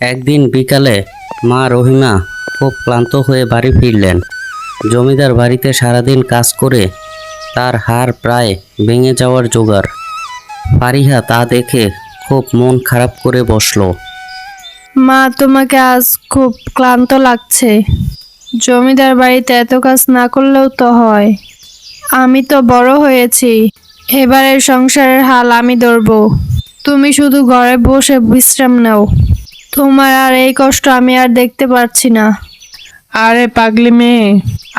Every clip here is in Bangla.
একদিন বিকালে মা রহিমা খুব ক্লান্ত হয়ে বাড়ি ফিরলেন। জমিদার বাড়িতে সারাদিন কাজ করে তার হাড় প্রায় ভেঙে যাওয়ার জোগাড়। ফারিহা তা দেখে খুব মন খারাপ করে বসলো। মা, তোমাকে আজ খুব ক্লান্ত লাগছে। জমিদার বাড়িতে এত কাজ না করলেও তো হয়। আমি তো বড় হয়েছি, এবারের সংসারের হাল আমি ধরব। তুমি শুধু ঘরে বসে বিশ্রাম নাও। তোমার আর এই কষ্ট আমি আর দেখতে পারছি না। আরে পাগলি মেয়ে,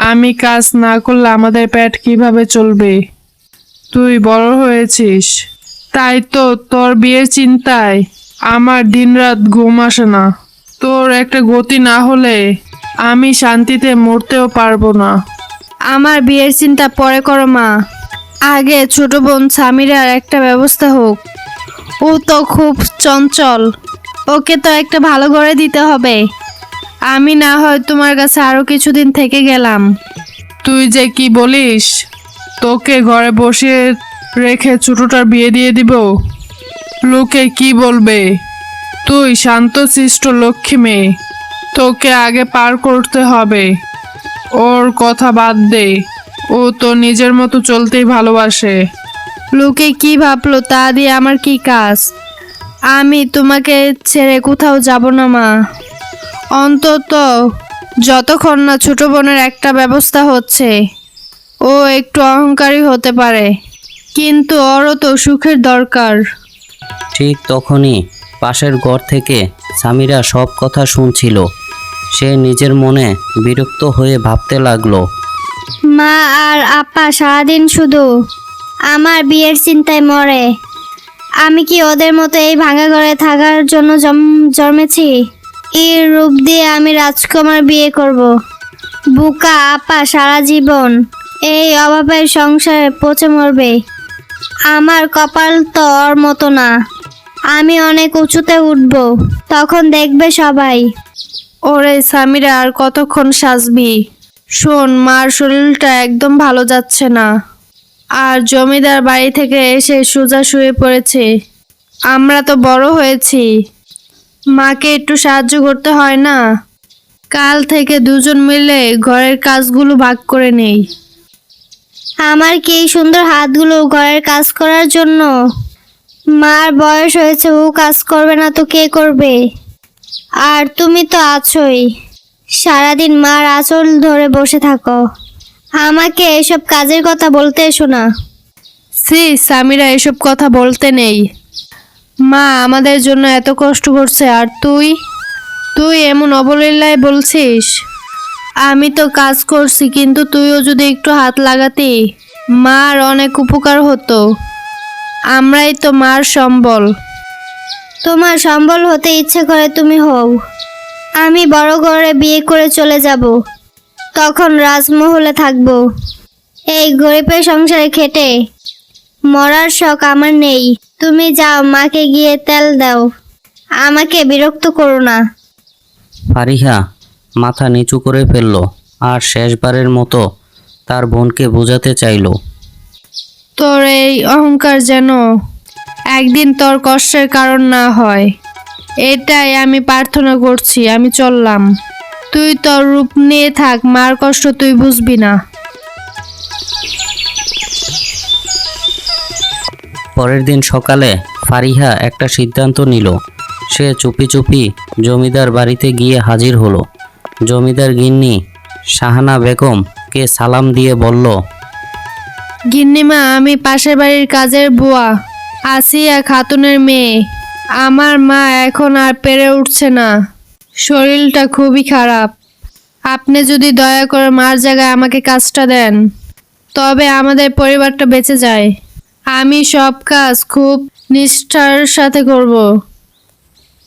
আমি কাজ না করলে আমাদের পেট কিভাবে চলবে? তুই বড় হয়েছিস, তাই তো তোর বিয়ের চিন্তায় আমার দিনরাত ঘুম আসে না। তোর একটা গতি না হলে আমি শান্তিতে মরতেও পারবো না। আমার বিয়ের চিন্তা পরে করো মা, আগে ছোট বোন সামিরার একটা ব্যবস্থা হোক। ও তো খুব চঞ্চল, ওকে তো একটা ভালো ঘরে দিতে হবে। আমি না হয় তোমার কাছে আরো কিছুদিন থেকে গেলাম। তুই যে কি বলিস? তোকে ঘরে বসিয়ে রেখে ছোটটার বিয়ে দিয়ে দিব? লোকে কি বলবে? তুই শান্তশিষ্ট লক্ষ্মী মেয়ে, তোকে আগে পার করতে হবে। ওর কথা বাদ দে, ও তো নিজের মতো চলতেই ভালোবাসে। লোকে কি ভাবলো তা দিয়ে আমার কি কাজ? আমি তোমাকে ছেড়ে কোথাও যাব না মা, অন্তত যতক্ষণ না ছোট বোনের একটা ব্যবস্থা হচ্ছে। ও একটু অহংকারী হতে পারে, কিন্তু ওরও তো সুখের দরকার। ঠিক তখনই পাশের ঘর থেকে সামিরা সব কথা শুনছিল। সে নিজের মনে বিরক্ত হয়ে ভাবতে লাগলো। মা আর আপা সারাদিন শুধু আমার বিয়ের চিন্তায় মরে। আমি কি ওদের মতো এই ভাঙা ঘরে থাকার জন্য জন্মেছি? এর রূপ দিয়ে আমি রাজকুমার বিয়ে করব। বুকা আপা সারা জীবন এই অভাবের সংসারে পচে মরবে। আমার কপাল তো ওর মতো না। আমি অনেক উঁচুতে উঠব, তখন দেখবে সবাই। ওরে সামিরা, আর কতক্ষণ সাজবি? শোন, মার শরীরটা একদম ভালো যাচ্ছে না, আর জমিদার বাড়ি থেকে এসে সোজা শুয়ে পড়েছে। আমরা তো বড় হয়েছি, মাকে একটু সাহায্য করতে হয় না? কাল থেকে দুজন মিলে ঘরের কাজগুলো ভাগ করে নেই। আমার কি এই সুন্দর হাতগুলো ঘরের কাজ করার জন্য? মার বয়স হয়েছে, ও কাজ করবে না তো কে করবে? আর তুমি তো আছোই, সারাদিন মার আঁচল ধরে বসে থাকো। আমাকে এসব কাজের কথা বলতে এসো না। সি সামিরা, এসব কথা বলতে নেই। মা আমাদের জন্য এত কষ্ট করছে, আর তুই তুই এমন অবলীলায় বলছিস? আমি তো কাজ করছি, কিন্তু তুইও যদি একটু হাত লাগাতি মার অনেক উপকার হতো। আমরাই তো মার সম্বল। তোমার সম্বল হতে ইচ্ছে করে তুমি হও। আমি বড় ঘরে বিয়ে করে চলে যাব, তখন রাজমহলে থাকবো। এই গরিবের সংসারে খেটে মরার শখ আমার নেই। তুমি যাও, মাকে গিয়ে তেল দাও, আমাকে বিরক্ত করো না। ফারিহা মাথা নিচু করে ফেলল আর শেষবারের মতো তার বোনকে বোঝাতে চাইল। তোর এই অহংকার যেন একদিন তোর কষ্টের কারণ না হয়, এটাই আমি প্রার্থনা করছি। আমি চললাম, তুই তোর রূপ নিয়ে থাক, মার কষ্ট তুই বুঝবি না। পরের দিন সকালে ফারিহা একটা সিদ্ধান্ত নিল। সে চুপি চুপি জমিদার বাড়িতে গিয়ে হাজির হলো। জমিদার গিন্নি শাহানা বেগমকে সালাম দিয়ে বলল, গিন্নিমা, আমি পাশের বাড়ির কাজের বুয়া আসিয়া খাতুনের মেয়ে। আমার মা এখন আর পেরে উঠছে না, শরীরটা খুবই খারাপ। আপনি যদি দয়া করে মার জায়গায় আমাকে কাজটা দেন, তবে আমাদের পরিবারটা বেঁচে যায়। আমি সব কাজ খুব নিষ্ঠার সাথে করব।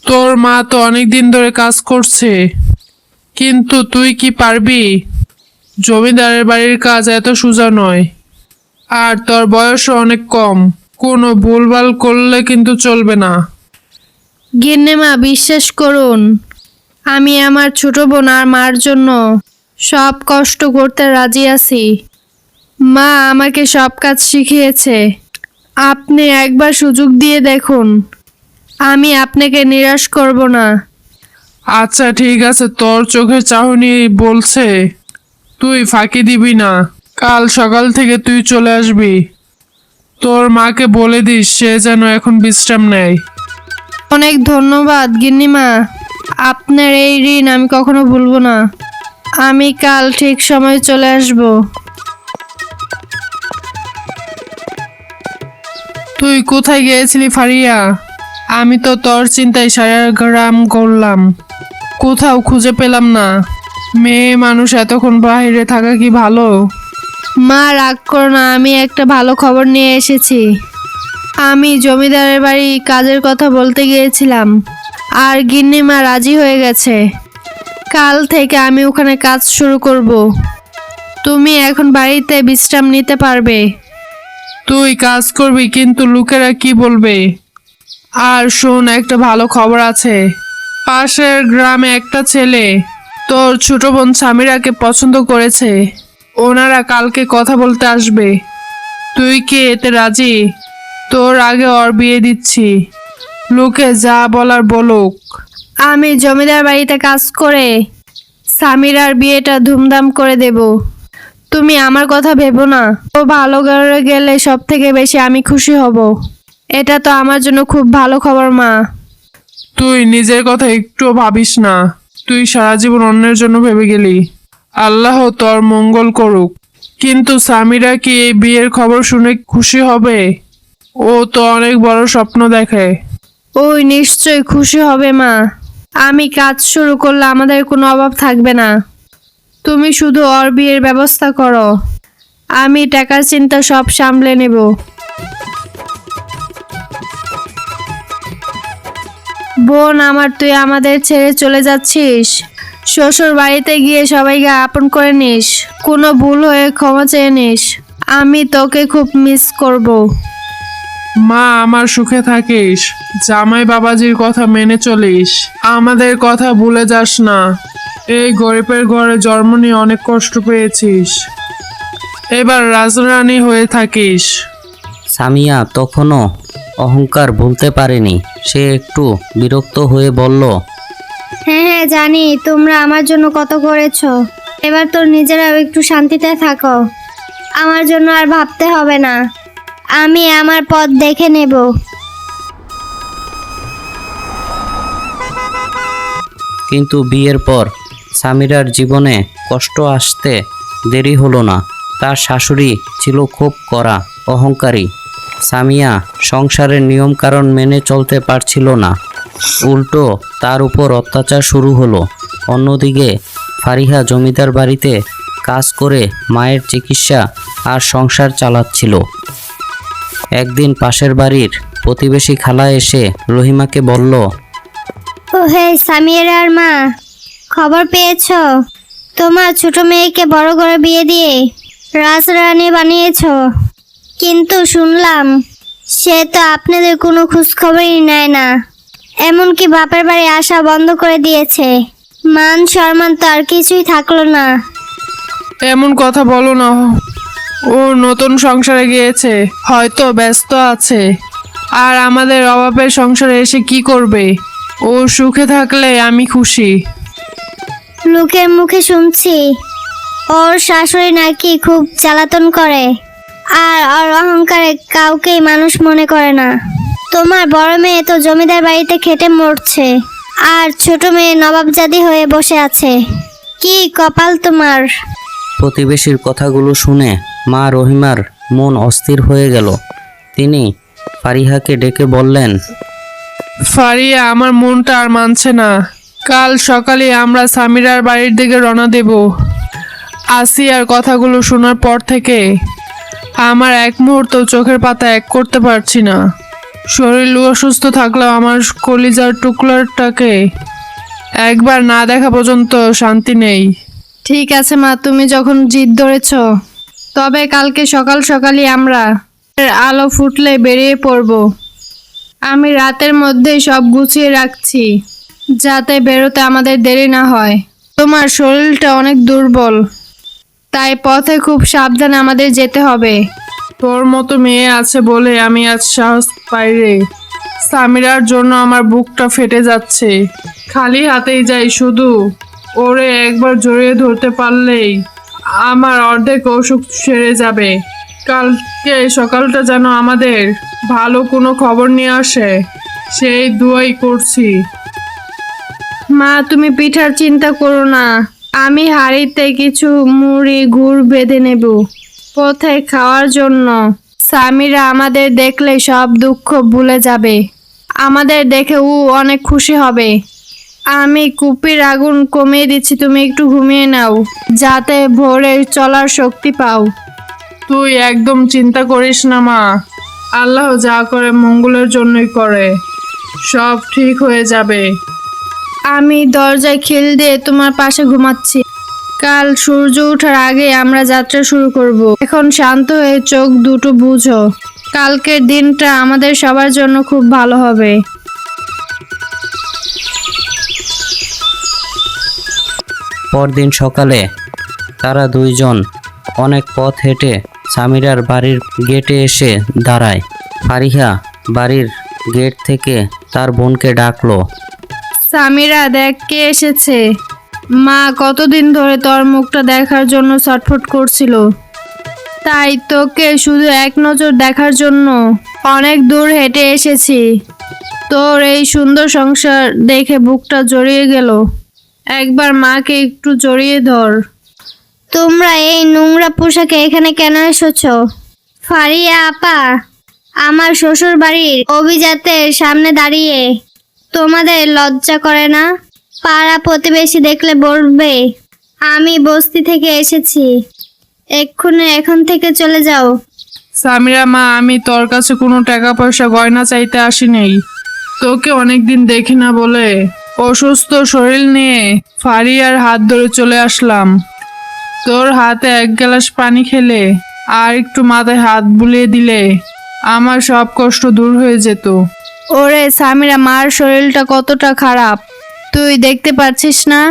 তোর মা তো অনেক দিন ধরে কাজ করছে, কিন্তু তুই কি পারবি? জমিদারের বাড়ির কাজ এত সোজা নয়, আর তোর বয়সও অনেক কম। কোনো ভুলভাল করলে কিন্তু চলবে না। গিন্নিমা, বিশ্বাস করুন, আমি আমার ছোট বোন আর মার জন্য সব কষ্ট করতে রাজি আছি। মা আমাকে সব কাজ শিখিয়েছে। আপনি একবার সুযোগ দিয়ে দেখুন, আমি আপনাকে নিরাশ করব না। আচ্ছা ঠিক আছে, তোর চোখের চাহনি বলছে তুই ফাঁকি দিবি না। কাল সকাল থেকে তুই চলে আসবি। তোর মাকে বলে দিস সে যেন এখন বিশ্রাম নেয়। অনেক ধন্যবাদ গিন্নিমা, আপনার এই ঋণ আমি কখনো ভুলবো না। আমি কাল ঠিক সময় চলে আসব। তুই কোথায় গিয়েছিলি ফারিয়া? আমি তো তোর চিন্তায় সারা গ্রাম করলাম, কোথাও খুঁজে পেলাম না। মেয়ে মানুষ এতক্ষণ বাইরে থাকা কি ভালো? মা রাগ করো না, আমি একটা ভালো খবর নিয়ে এসেছি। আমি জমিদারের বাড়ি কাজের কথা বলতে গিয়েছিলাম, আর গিন্নিমা রাজি হয়ে গেছে। কাল থেকে আমি ওখানে কাজ শুরু করব। তুমি এখন বাড়িতে বিশ্রাম নিতে পারবে। তুই কাজ করবি, কিন্তু লোকেরা কি বলবে? আর শোন, একটা ভালো খবর আছে। পাশের গ্রামে একটা ছেলে তোর ছোট বোন সামিরাকে পছন্দ করেছে। ওনারা কালকে কথা বলতে আসবে। তুই কি এতে রাজি? তোর আগে ওর বিয়ে দিচ্ছি, লোকে যা বলার বলুক। আমি জমিদার বাড়িতে কাজ করে সামিরার বিয়েটা ধুমধাম করে দেব। তুমি আমার কথা ভেবো না। ও ভালো ঘরে গেলে সব থেকে বেশি আমি খুশি হব। এটা তো আমার জন্য খুব ভালো খবর মা। তুই নিজের কথা একটুও ভাবিস না। তুই সারা জীবন অন্যের জন্য ভেবে গেলি। আল্লাহ তোর মঙ্গল করুক। কিন্তু সামিরা কি এই বিয়ের খবর শুনে খুশি হবে? ও তো অনেক বড় স্বপ্ন দেখে। ওই নিশ্চয়ই খুশি হবে মা। আমি কাজ শুরু করলে আমাদের কোনো অভাব থাকবে না। তুমি শুধু ওর বিয়ের ব্যবস্থা করো, আমি টাকার চিন্তা সব সামলে নেব। বোন আমার, তুই আমাদের ছেড়ে চলে যাচ্ছিস। শ্বশুর বাড়িতে গিয়ে সবাইকে আপন করে নিস, কোনো ভুল হয়ে ক্ষমা চেয়ে নিস। আমি তোকে খুব মিস করব। মা, আমার সুখে থাকিস। জামাই বাবাজির কথা মেনে চলিস। আমাদের কথা ভুলে যাস না। এই গরিবের ঘরে জন্ম নিয়ে অনেক কষ্ট পেয়েছিস। এবার রাজরানী হয়ে থাকিস। সামিয়া তখনও অহংকার ভুলতে পারেনি। সে একটু বিরক্ত হয়ে বলল, হ্যাঁ হ্যাঁ জানি তোমরা আমার জন্য কত করেছো। এবার তোর নিজেরাও একটু শান্তিতে থাকো। আমার জন্য আর ভাবতে হবে না, আমি আমার পথ দেখে নেব। কিন্তু বিয়ের পর সামিরার জীবনে কষ্ট আসতে দেরি হলো না। তার শাশুড়ি ছিল খুব কড়া, অহংকারী। সামিয়া সংসারের নিয়মকানুন মেনে চলতে পারছিল না, উল্টো তার উপর অত্যাচার শুরু হলো। অন্যদিকে ফারিহা জমিদার বাড়িতে কাজ করে মায়ের চিকিৎসা আর সংসার চালাচ্ছিল। একদিন পাশের বাড়ির প্রতিবেশী খালা এসে রহিমাকে বলল, ও হে সামিরার মা, খবর পেয়েছো? তোমার ছোট মেয়েকে বড় করে বিয়ে দিয়ে রাজরানী বানিয়েছো। কিন্তু শুনলাম সে তো আপনাদের কোনো খোঁজ খবরই নেয় না, এমনকি বাপের বাড়ি আসা বন্ধ করে দিয়েছে। মান সম্মান তো আর কিছুই থাকলো না। এমন কথা বলো না। ও নতুন সংসারে গিয়েছে, হয়তো ব্যস্ত আছে। আর আমাদের অভাবের সংসারে এসে কি করবে? ও সুখে থাকলে আমি খুশি। লোকের মুখে শুনছি ওর শাশুড়ি নাকি খুব জ্বালাতন করে, আর ওর অহংকারে কাউকেই মানুষ মনে করে না। তোমার বড় মেয়ে তো জমিদার বাড়িতে খেটে মরছে, আর ছোট মেয়ে নবাবজাদি হয়ে বসে আছে। কি কপাল তোমার! প্রতিবেশীর কথাগুলো শুনে মা রহিমার মন অস্থির হয়ে গেল। তিনি ফারিহাকে ডেকে বললেন, ফারিয়া, আমার মনটা আর মানছে না। কাল সকালে আমরা সামিরার বাড়ির দিকে রওনা দেব। আসিয়ার কথাগুলো শোনার পর থেকে আমার এক মুহূর্ত চোখের পাতা এক করতে পারছি না। শরীর অসুস্থ থাকলেও আমার কলিজার টুকরাটাকে একবার না দেখা পর্যন্ত শান্তি নেই। ঠিক আছে মা, তুমি যখন জিদ ধরেছ, তবে কালকে সকাল সকালই আমরা আলো ফুটলে বেরিয়ে পড়ব। আমি রাতের মধ্যেই সব গুছিয়ে রাখছি, যাতে বেরোতে আমাদের দেরি না হয়। তোমার শরীরটা অনেক দুর্বল, তাই পথে খুব সাবধানে আমাদের যেতে হবে। তোর মতো মেয়ে আছে বলে আমি আজ সাহস পাই রে। সামিরার জন্য আমার বুকটা ফেটে যাচ্ছে। খালি হাতেই যাই শুধু, ওরে একবার জড়িয়ে ধরতে পারলেই আমার অর্ধেক অসুখ সেরে যাবে। কালকে সকালটা যেন আমাদের ভালো কোনো খবর নিয়ে আসে, সেই দুয়াই করছি। মা, তুমি পিঠার চিন্তা করো না, আমি হাঁড়িতে কিছু মুড়ি গুড় বেঁধে নেব পথে খাওয়ার জন্য। সামিরা আমাদের দেখলে সব দুঃখ ভুলে যাবে, আমাদের দেখে ও অনেক খুশি হবে। আমি কুপির আগুন কমিয়ে দিচ্ছি, তুমি একটু ঘুমিয়ে নাও যাতে ভোরে চলার শক্তি পাও। তুই একদম চিন্তা করিস না মা, আল্লাহ যা করে মঙ্গলের জন্যই করে, সব ঠিক হয়ে যাবে। আমি দরজায় খিল দিয়ে তোমার পাশে ঘুমাচ্ছি। কাল সূর্য ওঠার আগে আমরা যাত্রা শুরু করব। এখন শান্ত হয়ে চোখ দুটো বুঝো, কালকের দিনটা আমাদের সবার জন্য খুব ভালো হবে। পরদিন সকালে তারা দুইজন অনেক পথ হেঁটে সামিরার বাড়ির গেটে এসে দাঁড়ায়। ফারিহা বাড়ির গেট থেকে তার বোনকে ডাকলো। সামিরা, দেখ কে এসেছে। মা কতদিন ধরে তোর মুখটা দেখার জন্য ছটফট করছিল, তাই তোকে শুধু এক নজর দেখার জন্য অনেক দূর হেঁটে এসেছি। তোর এই সুন্দর সংসার দেখে বুকটা জড়িয়ে গেল, একবার মাকে একটু জড়িয়ে ধর। তোমরা এই নোংরা পোশাকে এখানে কেন এসেছো? ফারিয়া আপা, আমার শ্বশুর বাড়ির অভিজাতের সামনে দাঁড়িয়ে তোমাদের লজ্জা করে না? পাড়া প্রতিবেশী দেখলে বলবে আমি বস্তি থেকে এসেছি। এক্ষুনি এখান থেকে চলে যাও। সামিরা মা, আমি তোর কাছে কোনো টাকা পয়সা গয়না চাইতে আসি নেই। তোকে অনেকদিন দেখি না বলে অসুস্থ শরীর নিয়ে ফারিয়ার হাত ধরে চলে আসলাম। তোর হাতে এক গ্লাস পানি খেলে আর একটু মাথায় হাত বুলিয়ে দিলে আমার সব কষ্ট দূর হয়ে যেত। ওরে সামিরা, মার শরীরটা কতটা খারাপ তুই দেখতে পাচ্ছিস না?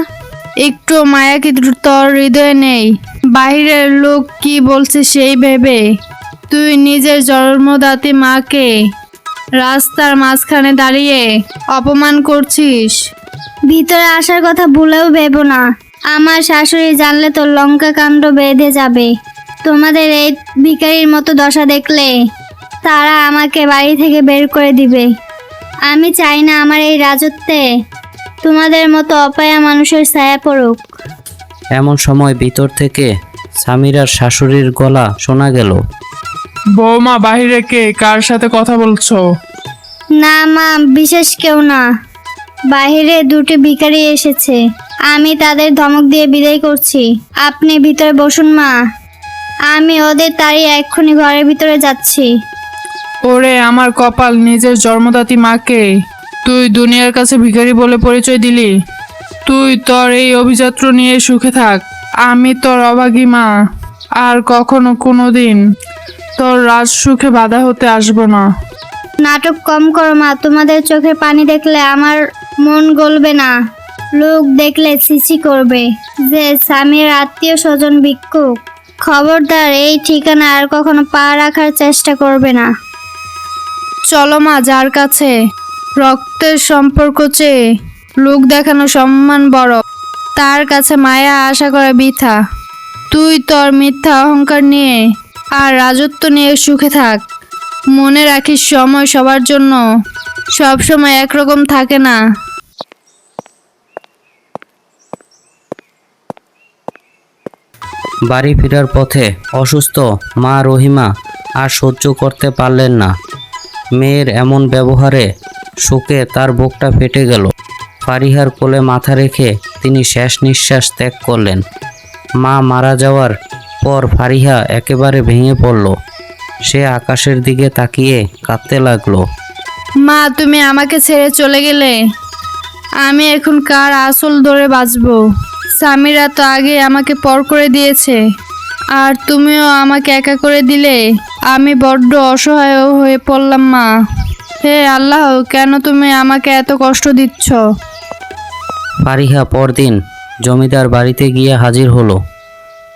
একটু মায়া কি তোর হৃদয়ে নেই? বাহিরের লোক কি বলছে সেই ভেবে তুই নিজের জন্মদাত্রী মাকে রাস্তার মাঝখানে দাঁড়িয়ে অপমান করছিস। ভিতরে আসার কথা ভুলেও ভেবো না, আমার শাশুড়ি জানলে তো লঙ্কা কাণ্ড বেঁধে যাবে। তোমাদের এই ভিখারির মতো দশা দেখলে তারা আমাকে বাড়ি থেকে বের করে দিবে। আমি চাই না আমার এই রাজত্বে তোমাদের মতো অপায়া মানুষের ছায়া পড়ুক। এমন সময় ভিতর থেকে সামিরার শাশুড়ির গলা শোনা গেল। বৌমা, বাহিরে কে, কার সাথে কথা বলছো? না মা, বিশেষ কেউ না, বাইরে দুটি ভিখারি এসেছে, আমি তাদের ধমক দিয়ে বিদায় করছি। আপনি ভিতরে বসুন মা, আমি ওদের তাড়িয়ে এক্ষুনি ঘরের ভিতরে যাচ্ছি। ওরে আমার কপাল, নিজের জন্মদাত্রী মাকে তুই দুনিয়ার কাছে ভিখারি বলে পরিচয় দিলি। তুই তোর এই অভিযাত্র নিয়ে সুখে থাক, আমি তোর অভাগী মা আর কখনো কোনোদিন তোর রাজ সুখে বাধা হতে আসবো না। নাটক কম করো মা, তোমাদের চোখে পানি দেখলে আমার মন গলবে না। লোক দেখলে ছিছি করবে যে স্বামীর আত্মীয় স্বজন ভিক্ষুক। খবরদার এই ঠিকানা আর কখনো পা রাখার চেষ্টা করবে না। চলো মা, যার কাছে রক্তের সম্পর্ক চেয়ে লোক দেখানো সম্মান বড়, তার কাছে মায়া আশা করা বৃথা। তুই তোর মিথ্যা অহংকার নিয়ে আর রাজত্ব নিয়ে সুখে থাক। মনে রাখিস, সময় সবার জন্য সব সময় একরকম থাকে না। বাড়ি ফেরার পথে অসুস্থ মা রহিমা আর সহ্য করতে পারলেন না। মেয়ের এমন ব্যবহারে শোকে তার বুকটা ফেটে গেল। ফারিহার কোলে মাথা রেখে তিনি শেষ নিঃশ্বাস ত্যাগ করলেন। মা মারা যাওয়ার পর ফারিহা একেবারে ভেঙে পড়ল। সে আকাশের দিকে তাকিয়ে কাঁদতে লাগলো। মা, তুমি আমাকে ছেড়ে চলে গেলে আমি এখন কার আসল ধরে বাঁচবো? সামিরা তো আগে আমাকে পর করে দিয়েছে, আর তুমিও আমাকে একা করে দিলে। আমি বড্ড অসহায় হয়ে পড়লাম মা। হে আল্লাহ, কেন তুমি আমাকে এত কষ্ট দিচ্ছ? ফারিহা পরদিন জমিদার বাড়িতে গিয়ে হাজির হলো।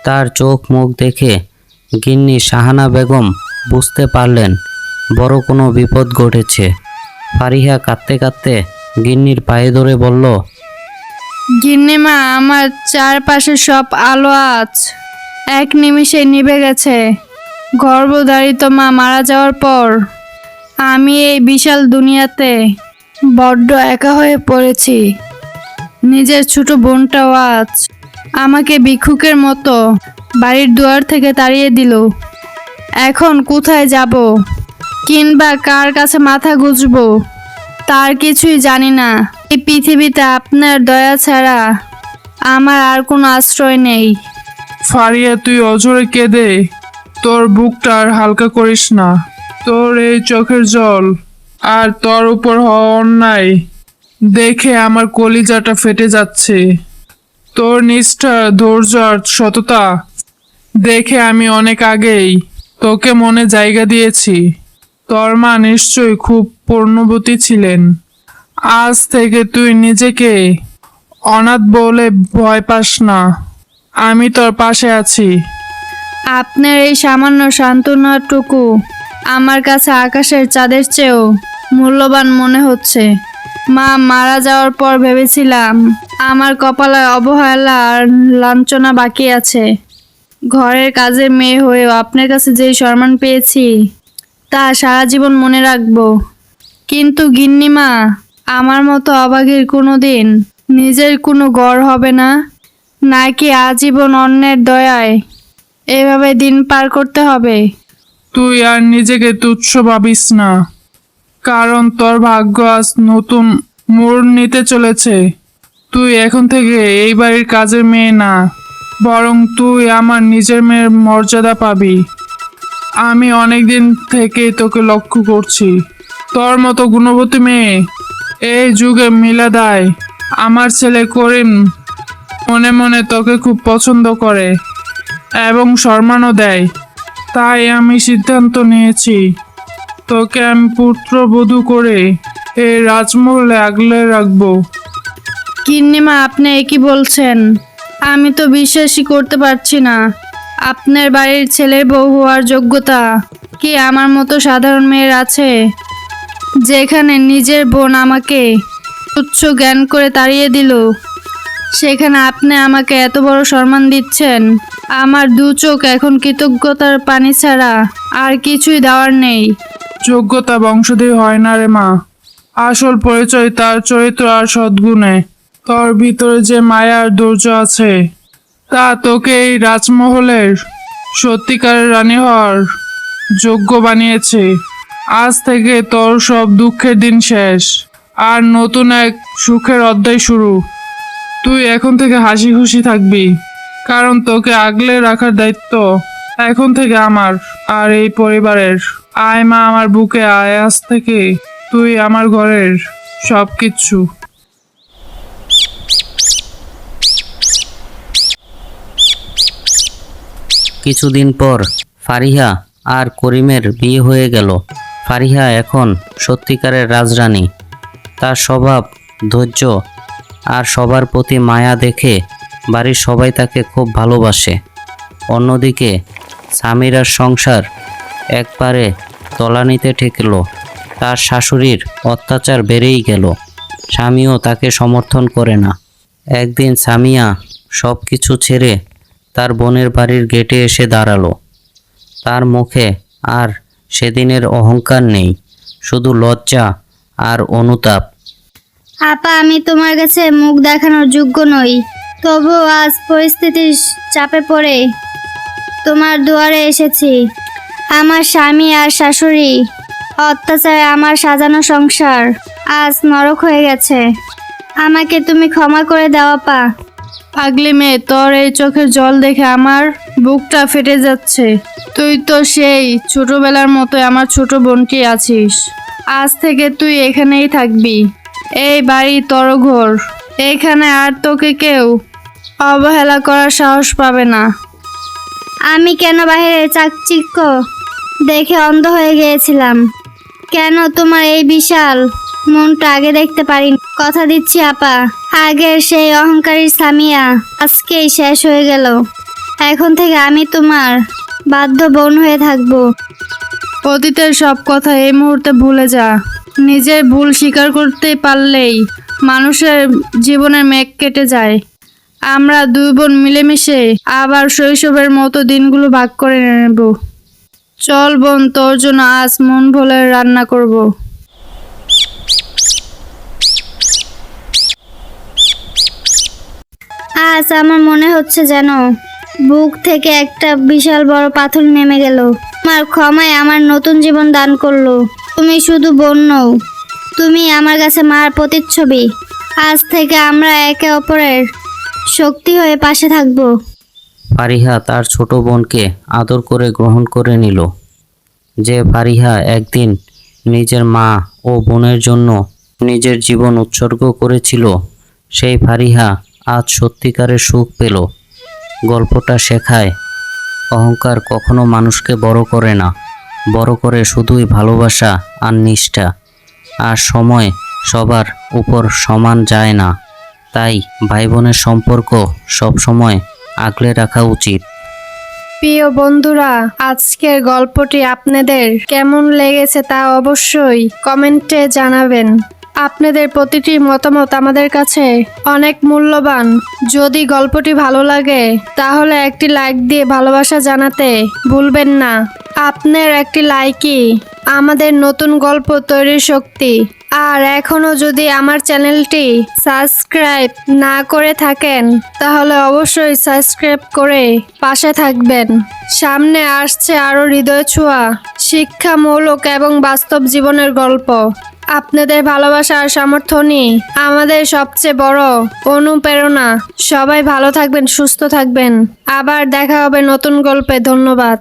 তার চোখ মুখ দেখে গিন্নি শাহানা বেগম বুঝতে পারলেন বড় কোনো বিপদ ঘটেছে। ফারিহা কাঁদতে কাঁদতে গিন্নির পায়ে ধরে বলল, গিন্নিমা, আমার চারপাশে সব আলো আজ এক নিমিষে নিভে গেছে। গর্ভধারিত মা মারা যাওয়ার পর আমি এই বিশাল দুনিয়াতে বড্ড একা হয়ে পড়েছি। নিজের ছোট বোনটাও আজ আমাকে ভিক্ষুকের মতো বাড়ির দুয়ার থেকে তাড়িয়ে দিল। এখন কোথায় যাব কিংবা কার কাছে মাথা গুঁজবো তার কিছুই জানি না। এই পৃথিবীতে আপনার দয়া ছাড়া আমার আর কোনো আশ্রয় নেই। ফারিয়া, তুই অঝরে কেঁদে তোর বুকটা আর হালকা করিস না। তোর এই চোখের জল আর তোর উপর হওয়া অন্যায় দেখে আমার কলিজাটা ফেটে যাচ্ছে। তোর নিষ্ঠা, ধৈর্য আর সততা দেখে আমি অনেক আগেই তোকে মনে জায়গা দিয়েছি। তোর মা নিশ্চয়ই খুব পূর্ণবতী ছিলেন। আজ থেকে তুই নিজেকে অনাথ বলে ভয় পাস না। আমি তোর পাশে আছি। আপনার এই সামান্য সান্ত্বনাটুকু আমার কাছে আকাশের চাঁদের চেয়েও মূল্যবান মনে হচ্ছে। মা মারা যাওয়ার পর ভেবেছিলাম আমার কপালে অবহেলা আর লাঞ্ছনা বাকি আছে। ঘরের কাজের মেয়ে হয়েও আপনার কাছে যেই সম্মান পেয়েছি তা সারা জীবন মনে রাখবো। কিন্তু গিন্নিমা, আমার মতো অভাগীর কোনো দিন নিজের কোনো ঘর হবে না, নাকি আজীবন অন্যের দয়ায় এভাবে দিন পার করতে হবে? তুই আর নিজেকে তুচ্ছ ভাবিস না, কারণ তোর ভাগ্য আজ নতুন মোড় নিতে চলেছে। তুই এখন থেকে এই বাড়ির কাজের মেয়ে না, বরং তুই আমার নিজের মেয়ের মর্যাদা পাবি। আমি অনেক দিন থেকেই তোকে লক্ষ্য করছি। তোর মতো গুণবতী মেয়ে এই যুগে মিলে দেয়। আমার ছেলে করিম মনে মনে তোকে খুব পছন্দ করে এবং সম্মানও দেয়। তাই আমি সিদ্ধান্ত নিয়েছি তোকে আমি পুত্রবধূ করে এই রাজমহলে আগলে রাখবো। গিন্নিমা, আপনি কি বলছেন? আমি তো বিশ্বাসই করতে পারছি না। আপনার বাড়ির ছেলের বউ হওয়ার যোগ্যতা কি আমার মতো সাধারণ মেয়ের আছে? যেখানে নিজের বোন আমাকে তুচ্ছ জ্ঞান করে তাড়িয়ে দিল, সেখানে আপনি আমাকে এত বড় সম্মান দিচ্ছেন। আমার দু চোখ এখন কৃতজ্ঞতার পানি ছাড়া আর কিছুই দেওয়ার নেই। যোগ্যতা বংশধর হয় না রে মা, আসল পরিচয় তার চরিত্র আর সদ্গুণে। তোর ভিতরে যে মায়া আর ধৈর্য আছে তা তোকে এই রাজমহলের সত্যিকারের রানী হওয়ার যোগ্য বানিয়েছে। আজ থেকে তোর সব দুঃখের দিন শেষ আর নতুন এক সুখের অধ্যায় শুরু। তুই এখন থেকে হাসি খুশি থাকবি, কারণ তোকে আগলে রাখার দায়িত্ব এখন থেকে আমার আর এই পরিবারের। আয় মা, আমার বুকে আয়। আজ থেকে তুই আমার ঘরের সব কিচ্ছু। কিছুদিন পর ফারিহা আর করিমের বিয়ে হয়ে গেল। ফারিহা এখন সত্যিকারের রাজরানী। তার স্বভাব, ধৈর্য আর সবার প্রতি মায়া দেখে বাড়ির সবাই তাকে খুব ভালোবাসে। অন্যদিকে সামিরার সংসার একবারে তলানিতে ঠেকল। তার শাশুড়ির অত্যাচার বেড়েই গেল। স্বামীও তাকে সমর্থন করে না। একদিন সামিয়া সব কিছু ছেড়ে তার বোনের বাড়ির গেটে এসে দাঁড়ালো। তার মুখে আর সেদিনের অহংকার নেই, শুধু লজ্জা আর অনুতাপ। আপা, আমি তোমার কাছে মুখ দেখানোর যোগ্য নই, তবু আজ পরিস্থিতির চাপে পড়ে তোমার দুয়ারে এসেছি। আমার স্বামী আর শাশুড়ি অত্যাচারে আমার সাজানো সংসার আজ নরক হয়ে গেছে। আমাকে তুমি ক্ষমা করে দাও আপা। পাগলি মেয়ে, তোর এই চোখের জল দেখে আমার বুকটা ফেটে যাচ্ছে। তুই তো সেই ছোটবেলার মতো আমার ছোট বোনটি আছিস। আজ থেকে তুই এখানেই থাকবি। এই বাড়ি তোর ঘর। এখানে আর তোকে কেউ অবহেলা করার সাহস পাবে না। আমি কেন বাইরের চাকচিক্য দেখে অন্ধ হয়ে গিয়েছিলাম? কেন তোমার এই বিশাল মনটা আগে দেখতে পারিনি? কথা দিচ্ছি আপা, আগের সেই অহংকারী সামিয়া আজকেই শেষ হয়ে গেল। এখন থেকে আমি তোমার বাধ্য বোন হয়ে থাকবো। অতীতের সব কথা এই মুহূর্তে ভুলে যা। নিজের ভুল স্বীকার করতে পারলেই মানুষের জীবনের মেঘ কেটে যায়। আমরা দুই বোন মিলেমিশে আবার শৈশবের মতো দিনগুলো ভাগ করে নেব। চল বোন, তোর জন্য আজ মন ভরে রান্না করব। আজ আমার মনে হচ্ছে যেন বুক থেকে একটা বিশাল বড় পাথর নেমে গেল। আমার ক্ষমায় আমার নতুন জীবন দান করলো। তুমি শুধু বোন নও, তুমি আমার কাছে মার প্রতিচ্ছবি। আজ থেকে আমরা একে অপরের শক্তি হয়ে পাশে থাকবো। ফারিহা তার ছোট বোনকে আদর করে গ্রহণ করে নিল। যে ফারিহা একদিন নিজের মা ও বোনের জন্য নিজের জীবন উৎসর্গ করেছিল, সেই ফারিহা আজ সত্যিকারের সুখ পেল। গল্পটা শেখায় অহংকার কখনো মানুষকে বড় করে না, বড় করে শুধুই ভালোবাসা আর নিষ্ঠা। আর সময় সবার উপর সমান যায় না, তাই ভাই বোনের সম্পর্ক সবসময় আগলে রাখা উচিত। প্রিয় বন্ধুরা, আজকের গল্পটি আপনাদের কেমন লেগেছে তা অবশ্যই কমেন্টে জানাবেন। আপনাদের প্রতিটি মতামত আমাদের কাছে অনেক মূল্যবান। যদি গল্পটি ভালো লাগে তাহলে একটি লাইক দিয়ে ভালোবাসা জানাতে ভুলবেন না। আপনার একটি লাইকই আমাদের নতুন গল্প তৈরির শক্তি। আর এখনো যদি আমার চ্যানেলটি সাবস্ক্রাইব না করে থাকেন তাহলে অবশ্যই সাবস্ক্রাইব করে পাশে থাকবেন। সামনে আসছে আরো হৃদয় ছোঁয়া, শিক্ষামূলক এবং বাস্তব জীবনের গল্প। আপনাদের ভালোবাসা আর সমর্থনই আমাদের সবচেয়ে বড় অনুপ্রেরণা। সবাই ভালো থাকবেন, সুস্থ থাকবেন। আবার দেখা হবে নতুন গল্পে। ধন্যবাদ।